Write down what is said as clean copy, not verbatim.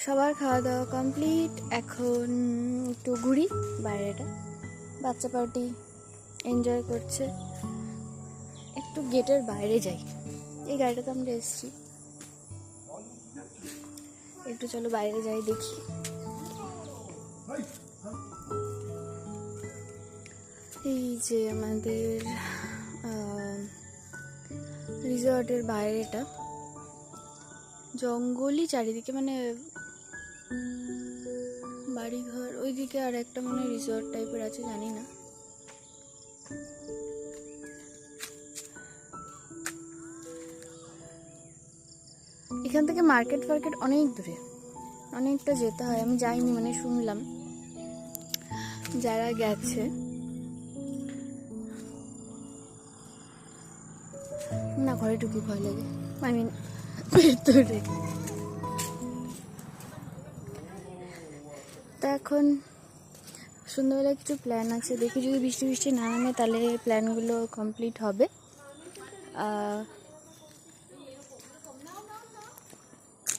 সবার খাওয়া দাওয়া কমপ্লিট। এখন একটু ঘুরি বাইরেটা, বাচ্চা পার্টি এনজয় করছে। একটু গেটের বাইরে যাই, এই গাড়িটাতে আমরা এসেছি, একটু চলো বাইরে যাই দেখি। এই যে আমাদের রিসর্টের বাইরেটা, জঙ্গলই চারিদিকে, মানে বাড়িঘর। ওইদিকে আর একটা মানে রিসর্ট টাইপের আছে, জানি না। এখান থেকে মার্কেট ফার্কেট অনেক দূরে, অনেকটা যেতে হয়। আমি যাইনি, মানে শুনলাম যারা গেছে। না, ঘরে ঢুকি ভয় লাগে, আই মিন ভেতরে। তা এখন সন্ধ্যাবেলা কিছু প্ল্যান আছে, দেখি যদি বৃষ্টি না নামে তাহলে প্ল্যানগুলো কমপ্লিট হবে।